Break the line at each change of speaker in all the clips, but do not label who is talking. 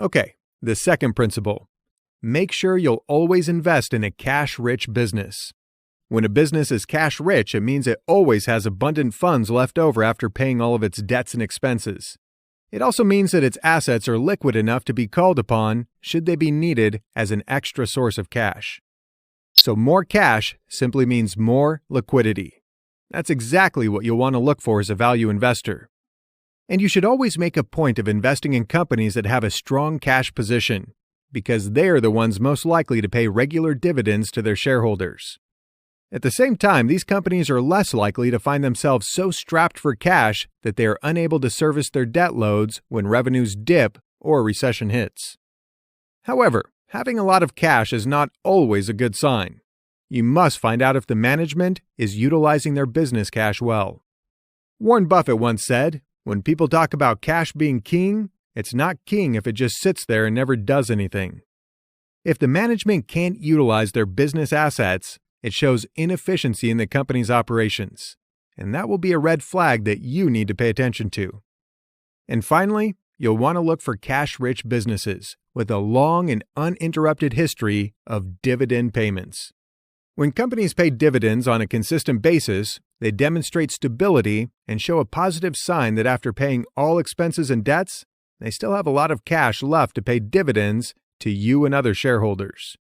Okay, the second principle. Make sure you'll always invest in a cash-rich business. When a business is cash-rich, it means it always has abundant funds left over after paying all of its debts and expenses. It also means that its assets are liquid enough to be called upon should they be needed as an extra source of cash. So more cash simply means more liquidity. That's exactly what you'll want to look for as a value investor. And you should always make a point of investing in companies that have a strong cash position, because they're the ones most likely to pay regular dividends to their shareholders. At the same time, these companies are less likely to find themselves so strapped for cash that they are unable to service their debt loads when revenues dip or a recession hits. However, having a lot of cash is not always a good sign. You must find out if the management is utilizing their business cash well. Warren Buffett once said, "When people talk about cash being king, it's not king if it just sits there and never does anything." If the management can't utilize their business assets, it shows inefficiency in the company's operations, and that will be a red flag that you need to pay attention to. And finally, you'll want to look for cash-rich businesses with a long and uninterrupted history of dividend payments. When companies pay dividends on a consistent basis, they demonstrate stability and show a positive sign that after paying all expenses and debts, they still have a lot of cash left to pay dividends to you and other shareholders.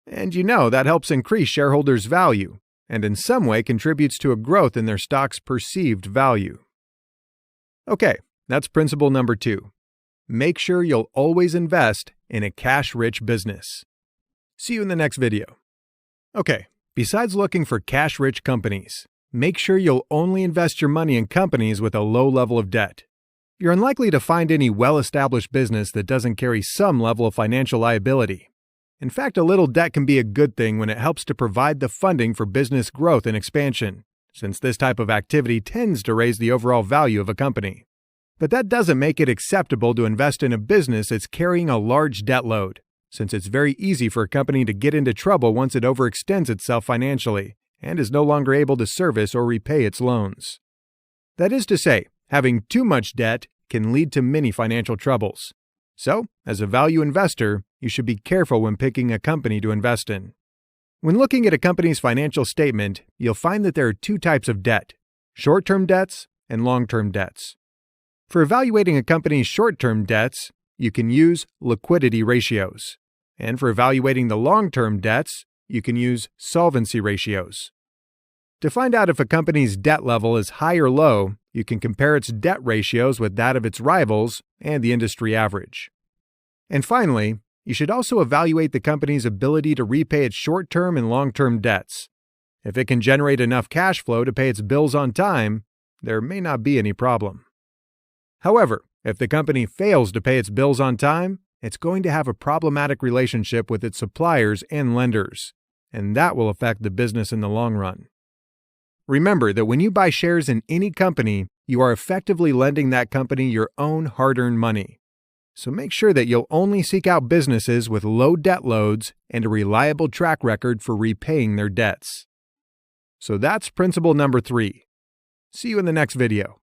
And that helps increase shareholders' value and in some way contributes to a growth in their stock's perceived value. Okay, that's principle number 2. Make sure you'll always invest in a cash-rich business. See you in the next video. Okay, besides looking for cash-rich companies, make sure you'll only invest your money in companies with a low level of debt. You're unlikely to find any well-established business that doesn't carry some level of financial liability. In fact, a little debt can be a good thing when it helps to provide the funding for business growth and expansion, since this type of activity tends to raise the overall value of a company. But that doesn't make it acceptable to invest in a business that's carrying a large debt load, since it's very easy for a company to get into trouble once it overextends itself financially and is no longer able to service or repay its loans. That is to say, having too much debt can lead to many financial troubles. So, as a value investor, you should be careful when picking a company to invest in. When looking at a company's financial statement, you'll find that there are 2 types of debt: short-term debts and long-term debts. For evaluating a company's short-term debts, you can use liquidity ratios. And for evaluating the long-term debts, you can use solvency ratios. To find out if a company's debt level is high or low, you can compare its debt ratios with that of its rivals and the industry average. And finally, you should also evaluate the company's ability to repay its short-term and long-term debts. If it can generate enough cash flow to pay its bills on time, there may not be any problem. However, if the company fails to pay its bills on time, it's going to have a problematic relationship with its suppliers and lenders, and that will affect the business in the long run. Remember that when you buy shares in any company, you are effectively lending that company your own hard-earned money. So make sure that you'll only seek out businesses with low debt loads and a reliable track record for repaying their debts. So that's principle number 3. See you in the next video.